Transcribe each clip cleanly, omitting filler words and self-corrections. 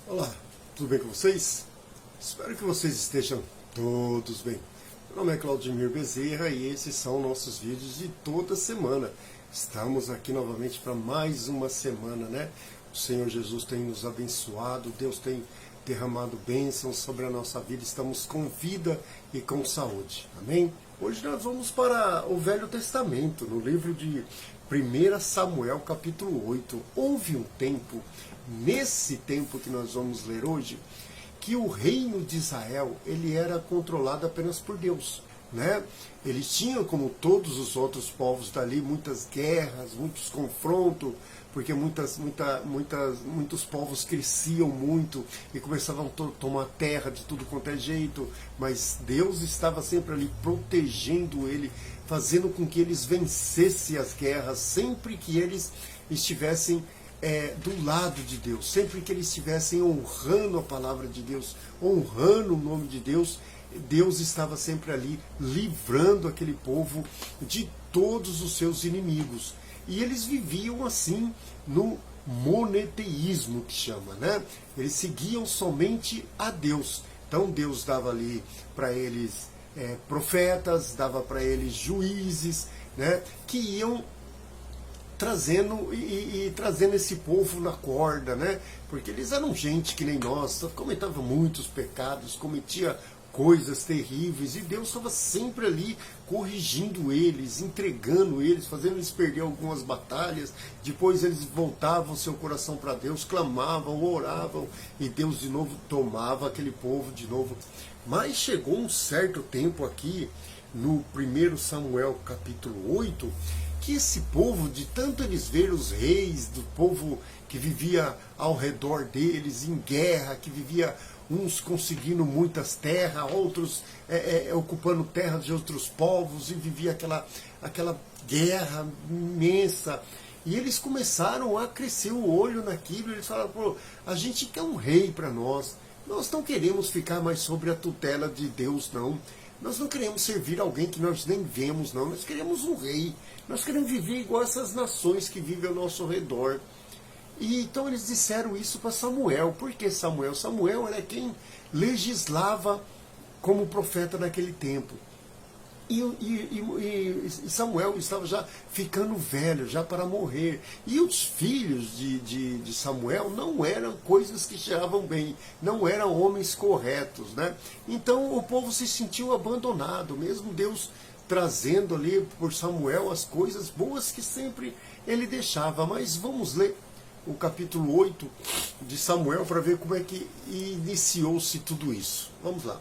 Olá, tudo bem com vocês? Espero que vocês estejam todos bem. Meu nome é Claudimir Bezerra e esses são nossos vídeos de toda semana. Estamos aqui novamente para mais uma semana, né? O Senhor Jesus tem nos abençoado, Deus tem derramado bênçãos sobre a nossa vida, estamos com vida e com saúde. Amém? Hoje nós vamos para o Velho Testamento, no livro de 1 Samuel, capítulo 8. Houve um tempo, nesse tempo que nós vamos ler hoje, que o reino de Israel ele era controlado apenas por Deus, né? Eles tinham, como todos os outros povos dali, muitas guerras, muitos confrontos, porque muitos povos cresciam muito e começavam a tomar terra de tudo quanto é jeito, mas Deus estava sempre ali protegendo ele, fazendo com que eles vencessem as guerras, sempre que eles estivessem do lado de Deus, sempre que eles estivessem honrando a palavra de Deus, honrando o nome de Deus, Deus estava sempre ali livrando aquele povo de todos os seus inimigos. E eles viviam assim no monoteísmo, que chama, né? Eles seguiam somente a Deus. Então Deus dava ali para eles profetas, dava para eles juízes, né? Que iam trazendo e trazendo esse povo na corda, né? Porque eles eram gente que nem nós, cometavam muitos pecados, cometia coisas terríveis, e Deus estava sempre ali corrigindo eles, entregando eles, fazendo eles perder algumas batalhas. Depois eles voltavam seu coração para Deus, clamavam, oravam, e Deus de novo tomava aquele povo de novo. Mas chegou um certo tempo aqui, no 1 Samuel capítulo 8, que esse povo, de tanto eles ver os reis do povo que vivia ao redor deles em guerra, que vivia uns conseguindo muitas terras, outros ocupando terras de outros povos, e vivia aquela guerra imensa. E eles começaram a crescer o olho naquilo, eles falaram: pô, a gente quer um rei para nós não queremos ficar mais sob a tutela de Deus, não. Nós não queremos servir alguém que nós nem vemos, não. Nós queremos um rei. Nós queremos viver igual essas nações que vivem ao nosso redor. E então eles disseram isso para Samuel. Por que Samuel? Samuel era quem legislava como profeta naquele tempo. E Samuel estava já ficando velho, já para morrer. E os filhos de Samuel não eram coisas que cheiravam bem, não eram homens corretos, né? Então o povo se sentiu abandonado, mesmo Deus trazendo ali por Samuel as coisas boas que sempre ele deixava. Mas vamos ler o capítulo 8 de Samuel para ver como é que iniciou-se tudo isso. Vamos lá.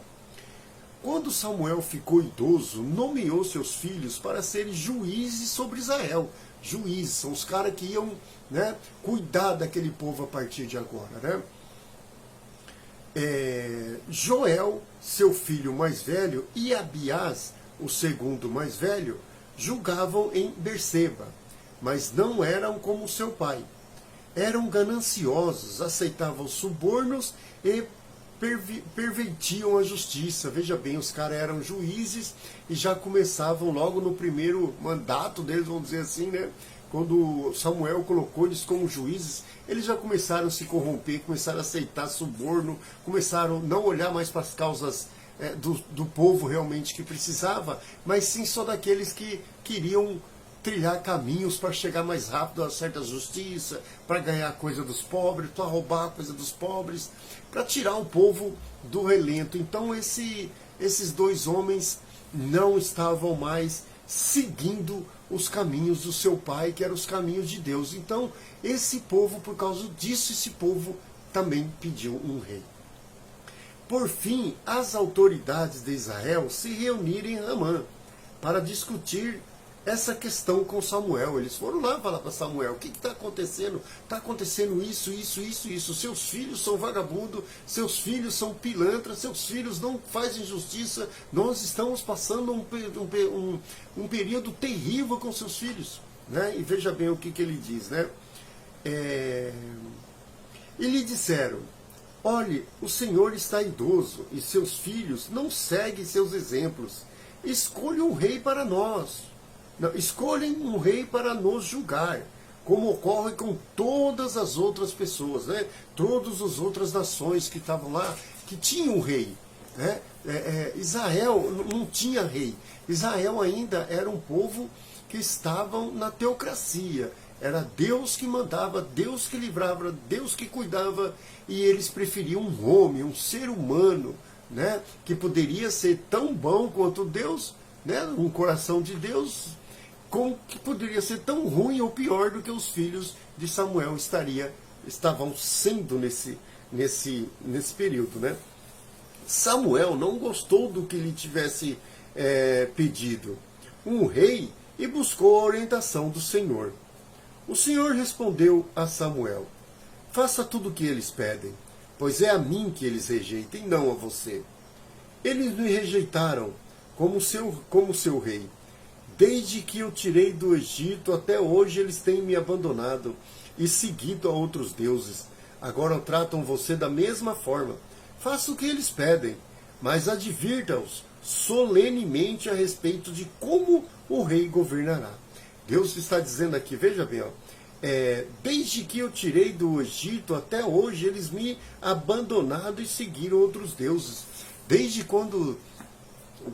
Quando Samuel ficou idoso, nomeou seus filhos para serem juízes sobre Israel. Juízes são os caras que iam, né, cuidar daquele povo a partir de agora, né? Joel, seu filho mais velho, e Abiás, o segundo mais velho, julgavam em Berseba, mas não eram como seu pai. Eram gananciosos, aceitavam subornos e pervertiam a justiça. Veja bem, os caras eram juízes e já começavam logo no primeiro mandato deles, vamos dizer assim, né? Quando Samuel colocou eles como juízes, eles já começaram a se corromper, começaram a aceitar suborno, começaram a não olhar mais para as causas do povo realmente que precisava, mas sim só daqueles que queriam trilhar caminhos para chegar mais rápido a certa justiça, para ganhar coisa dos pobres, para roubar a coisa dos pobres, para tirar o povo do relento. Então esses dois homens não estavam mais seguindo os caminhos do seu pai, que eram os caminhos de Deus. Então esse povo, por causa disso, esse povo também pediu um rei. Por fim, as autoridades de Israel se reuniram em Ramã para discutir essa questão com Samuel. Eles foram lá falar para Samuel: o que está acontecendo? Está acontecendo isso, isso, isso, isso. Seus filhos são vagabundos, seus filhos são pilantras, seus filhos não fazem justiça. Nós estamos passando um período terrível com seus filhos, né? E veja bem o que ele diz, né? E lhe disseram: olhe, o Senhor está idoso e seus filhos não seguem seus exemplos. Escolha um rei para nós. Não, escolhem um rei para nos julgar, como ocorre com todas as outras pessoas, né? Todas as outras nações que estavam lá, que tinham um rei. Né? Israel não tinha rei. Israel ainda era um povo que estavam na teocracia. Era Deus que mandava, Deus que livrava, Deus que cuidava, e eles preferiam um homem, um ser humano, né? Que poderia ser tão bom quanto Deus, né? Um coração de Deus, como que poderia ser tão ruim ou pior do que os filhos de Samuel estavam sendo nesse período, né? Samuel não gostou do que lhe tivesse pedido um rei e buscou a orientação do Senhor. O Senhor respondeu a Samuel: faça tudo o que eles pedem, pois é a mim que eles rejeitam e não a você. Eles me rejeitaram como seu rei. Desde que eu tirei do Egito até hoje eles têm me abandonado e seguido a outros deuses. Agora tratam você da mesma forma. Faça o que eles pedem, mas advirta-os solenemente a respeito de como o rei governará. Deus está dizendo aqui, veja bem, ó, desde que eu tirei do Egito até hoje eles me abandonaram e seguiram outros deuses. Desde quando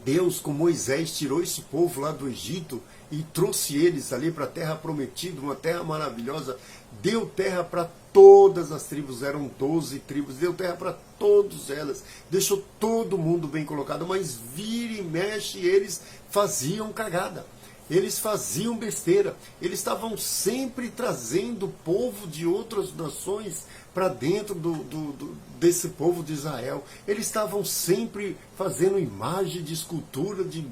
Deus, com Moisés, tirou esse povo lá do Egito e trouxe eles ali para a terra prometida, uma terra maravilhosa, deu terra para todas as tribos, eram 12 tribos, deu terra para todas elas, deixou todo mundo bem colocado, mas vira e mexe eles faziam cagada. Eles faziam besteira, eles estavam sempre trazendo o povo de outras nações para dentro desse povo de Israel. Eles estavam sempre fazendo imagem de escultura de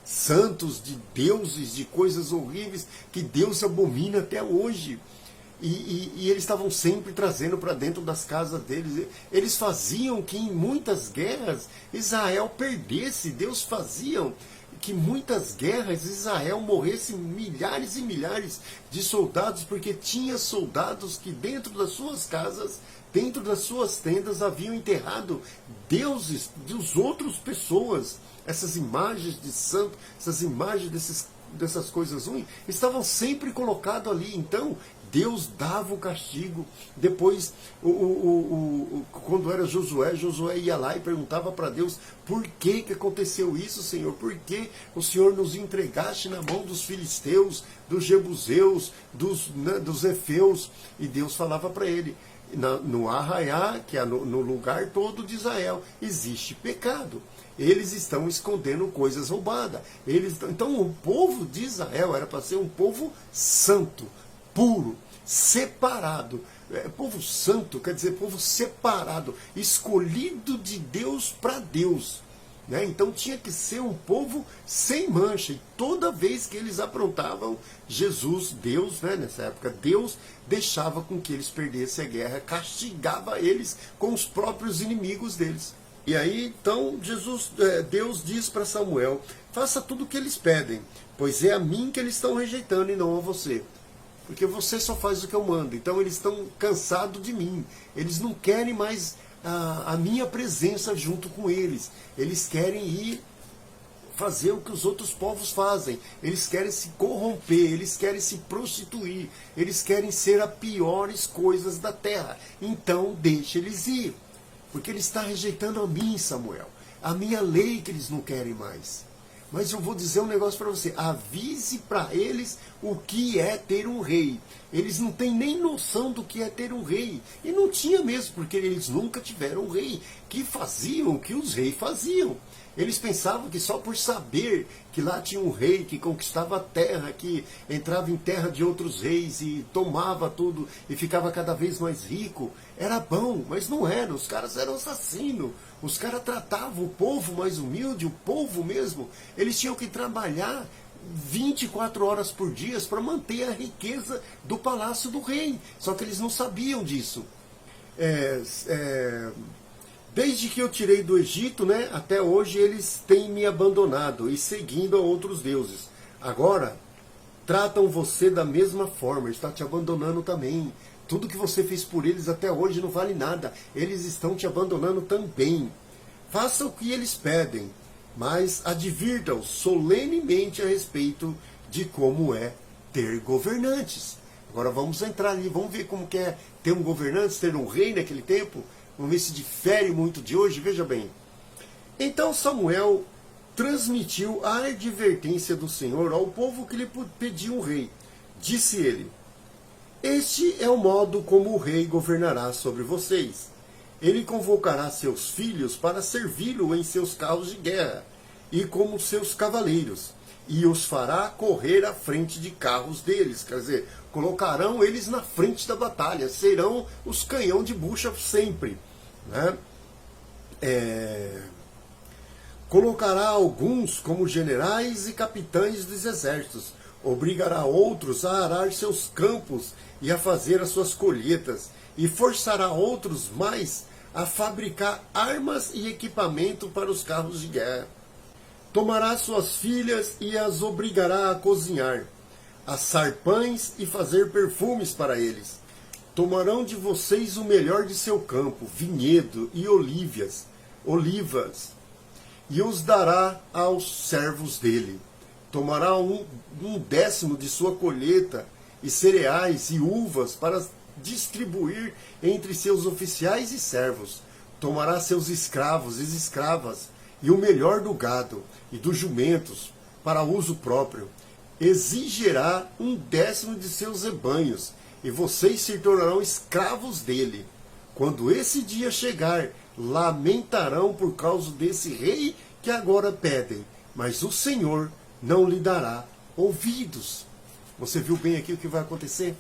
santos, de deuses, de coisas horríveis que Deus abomina até hoje. E eles estavam sempre trazendo para dentro das casas deles. Eles faziam que em muitas guerras Israel perdesse. Deus fazia que muitas guerras Israel morresse milhares e milhares de soldados, porque tinha soldados que dentro das suas casas, dentro das suas tendas, haviam enterrado deuses das outras pessoas. Essas imagens de santo, essas imagens dessas coisas ruins, estavam sempre colocadas ali. Então Deus dava o castigo. Depois, quando era Josué ia lá e perguntava para Deus: por que aconteceu isso, Senhor? Por que o Senhor nos entregaste na mão dos filisteus, dos jebuseus, dos efeus? E Deus falava para ele: no arraiá, que é no lugar todo de Israel, existe pecado. Eles estão escondendo coisas roubadas. Então o povo de Israel era para ser um povo santo, puro, separado. Povo santo quer dizer povo separado, escolhido de Deus para Deus. Né? Então tinha que ser um povo sem mancha. E toda vez que eles aprontavam, Deus, né, nessa época, Deus deixava com que eles perdessem a guerra, castigava eles com os próprios inimigos deles. E aí, então, Deus diz para Samuel: faça tudo o que eles pedem, pois é a mim que eles estão rejeitando e não a você. Porque você só faz o que eu mando. Então eles estão cansados de mim. Eles não querem mais a minha presença junto com eles. Eles querem ir fazer o que os outros povos fazem. Eles querem se corromper, eles querem se prostituir, eles querem ser as piores coisas da terra. Então deixa eles ir. Porque ele está rejeitando a mim, Samuel. A minha lei que eles não querem mais. Mas eu vou dizer um negócio para você: avise para eles o que é ter um rei. Eles não têm nem noção do que é ter um rei. E não tinha mesmo, porque eles nunca tiveram um rei. Que faziam o que os reis faziam. Eles pensavam que só por saber que lá tinha um rei que conquistava a terra, que entrava em terra de outros reis e tomava tudo e ficava cada vez mais rico, era bom, mas não era. Os caras eram assassinos. Os caras tratavam o povo mais humilde, o povo mesmo. Eles tinham que trabalhar 24 horas por dia para manter a riqueza do palácio do rei. Só que eles não sabiam disso. Desde que eu tirei do Egito, né, até hoje eles têm me abandonado e seguindo a outros deuses. Agora, tratam você da mesma forma, está te abandonando também. Tudo que você fez por eles até hoje não vale nada. Eles estão te abandonando também. Faça o que eles pedem, mas advirta-os solenemente a respeito de como é ter governantes. Agora vamos entrar ali, vamos ver como que é ter um governante, ter um rei naquele tempo. Vamos ver se difere muito de hoje, veja bem. Então Samuel transmitiu a advertência do Senhor ao povo que lhe pediu um rei. Disse ele: este é o modo como o rei governará sobre vocês. Ele convocará seus filhos para servi-lo em seus carros de guerra e como seus cavaleiros, e os fará correr à frente de carros deles. Quer dizer, colocarão eles na frente da batalha, serão os canhão de bucha sempre, né? Colocará alguns como generais e capitães dos exércitos, obrigará outros a arar seus campos e a fazer as suas colheitas, e forçará outros mais a fabricar armas e equipamento para os carros de guerra. Tomará suas filhas e as obrigará a cozinhar, assar pães e fazer perfumes para eles. Tomarão de vocês o melhor de seu campo, vinhedo e olivas, e os dará aos servos dele. Tomará um décimo de sua colheita, e cereais e uvas para distribuir entre seus oficiais e servos. Tomará seus escravos e escravas, e o melhor do gado e dos jumentos, para uso próprio. Exigirá um décimo de seus rebanhos, e vocês se tornarão escravos dele. Quando esse dia chegar, lamentarão por causa desse rei que agora pedem, mas o Senhor não lhe dará ouvidos. Você viu bem aqui o que vai acontecer?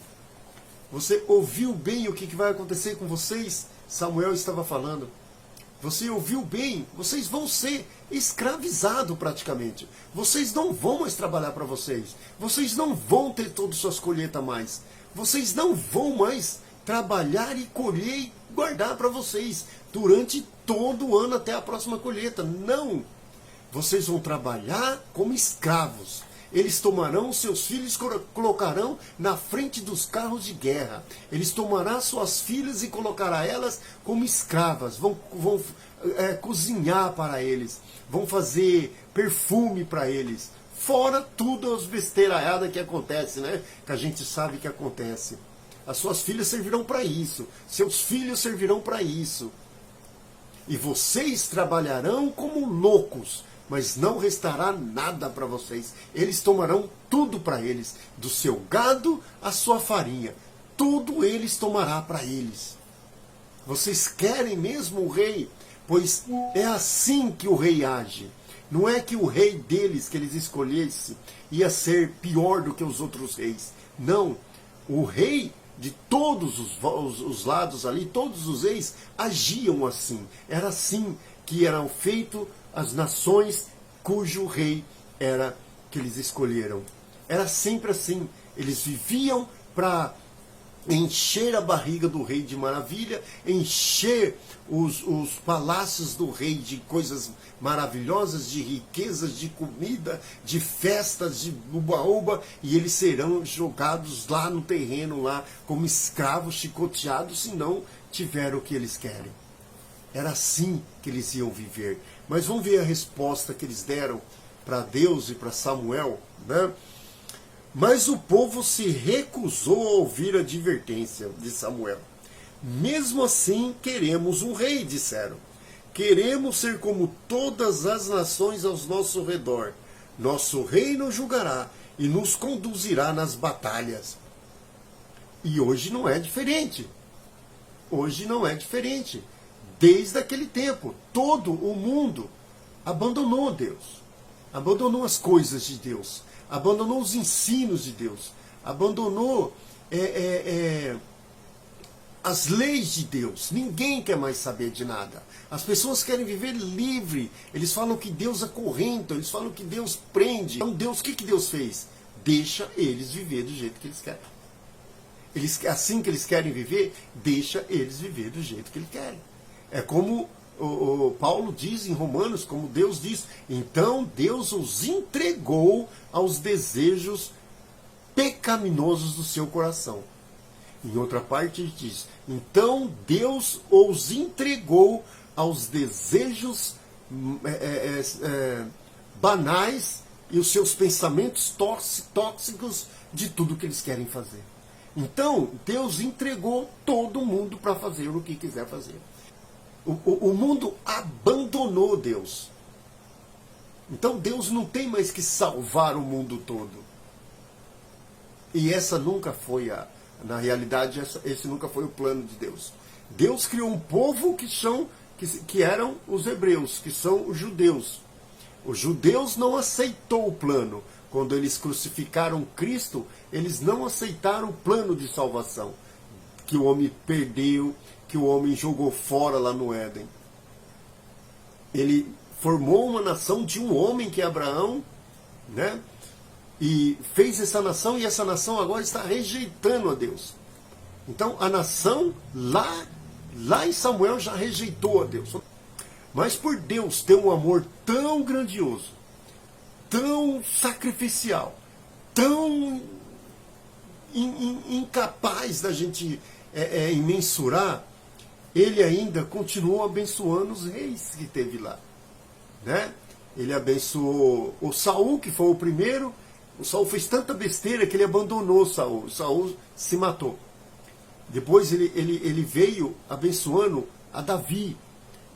Você ouviu bem o que vai acontecer com vocês? Samuel estava falando. Você ouviu bem? Vocês vão ser escravizados praticamente. Vocês não vão mais trabalhar para vocês. Vocês não vão ter todas as suas colheitas mais. Vocês não vão mais trabalhar e colher e guardar para vocês durante todo o ano até a próxima colheita. Não! Vocês vão trabalhar como escravos. Eles tomarão seus filhos e colocarão na frente dos carros de guerra. Eles tomarão suas filhas e colocarão elas como escravas. Vão cozinhar para eles. Vão fazer perfume para eles. Fora tudo as besteiraiadas que acontece, né? Que a gente sabe que acontece. As suas filhas servirão para isso. Seus filhos servirão para isso. E vocês trabalharão como loucos, mas não restará nada para vocês. Eles tomarão tudo para eles, do seu gado à sua farinha. Tudo eles tomará para eles. Vocês querem mesmo o rei? Pois é assim que o rei age. Não é que o rei deles, que eles escolhessem, ia ser pior do que os outros reis. Não. O rei de todos os lados ali, todos os reis agiam assim. Era assim que eram feitos as nações cujo rei era que eles escolheram. Era sempre assim. Eles viviam para encher a barriga do rei de maravilha, encher os palácios do rei de coisas maravilhosas, de riquezas, de comida, de festas, de uba-uba, e eles serão jogados lá no terreno, lá como escravos chicoteados, se não tiver o que eles querem. Era assim que eles iam viver. Mas vamos ver a resposta que eles deram para Deus e para Samuel, né? Mas o povo se recusou a ouvir a advertência de Samuel. Mesmo assim, queremos um rei, disseram. Queremos ser como todas as nações ao nosso redor. Nosso rei nos julgará e nos conduzirá nas batalhas. E hoje não é diferente. Hoje não é diferente. Desde aquele tempo, todo o mundo abandonou Deus. Abandonou as coisas de Deus. Abandonou os ensinos de Deus, abandonou as leis de Deus. Ninguém quer mais saber de nada. As pessoas querem viver livre. Eles falam que Deus acorrenta, eles falam que Deus prende. Então Deus, o que Deus fez? Deixa eles viver do jeito que eles querem. Assim que eles querem viver, deixa eles viver do jeito que eles querem. É como o Paulo diz em Romanos, como Deus diz, então Deus os entregou aos desejos pecaminosos do seu coração. Em outra parte ele diz, então Deus os entregou aos desejos banais e os seus pensamentos tóxicos de tudo que eles querem fazer. Então, Deus entregou todo mundo para fazer o que quiser fazer. O mundo abandonou Deus. Então, Deus não tem mais que salvar o mundo todo. E essa nunca foi na realidade, esse nunca foi o plano de Deus. Deus criou um povo que eram os hebreus, que são os judeus. Os judeus não aceitou o plano. Quando eles crucificaram Cristo, eles não aceitaram o plano de salvação. Que o homem perdeu, que o homem jogou fora lá no Éden. Ele formou uma nação de um homem que é Abraão, né? E fez essa nação, e essa nação agora está rejeitando a Deus. Então a nação lá em Samuel já rejeitou a Deus. Mas por Deus ter um amor tão grandioso, tão sacrificial, tão incapaz da gente mensurar, ele ainda continuou abençoando os reis que teve lá, né? Ele abençoou o Saul, que foi o primeiro. O Saul fez tanta besteira que ele abandonou Saul. Saul se matou. Depois ele veio abençoando a Davi,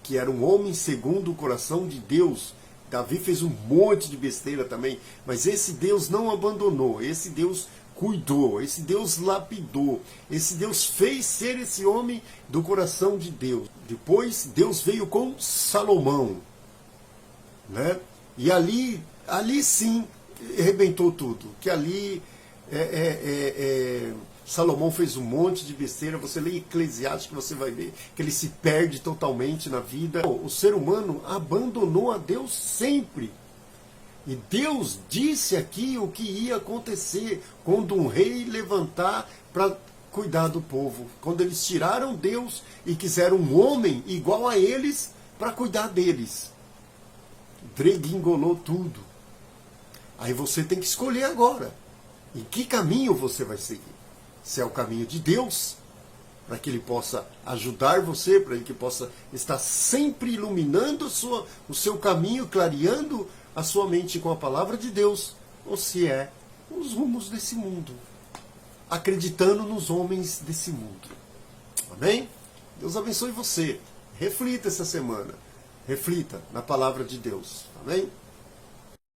que era um homem segundo o coração de Deus. Davi fez um monte de besteira também, mas esse Deus não abandonou, esse Deus cuidou, esse Deus lapidou, esse Deus fez ser esse homem do coração de Deus. Depois Deus veio com Salomão, né? E ali sim arrebentou tudo, que ali Salomão fez um monte de besteira. Você lê Eclesiastes que você vai ver que ele se perde totalmente na vida. O ser humano abandonou a Deus sempre. E Deus disse aqui o que ia acontecer quando um rei levantar para cuidar do povo. Quando eles tiraram Deus e quiseram um homem igual a eles para cuidar deles. Dregringolou tudo. Aí você tem que escolher agora. Em que caminho você vai seguir? Se é o caminho de Deus, para que Ele possa ajudar você, para que possa estar sempre iluminando o seu caminho, clareando a sua mente com a palavra de Deus, ou se é os rumos desse mundo, acreditando nos homens desse mundo. Amém? Deus abençoe você. Reflita essa semana. Reflita na palavra de Deus. Amém?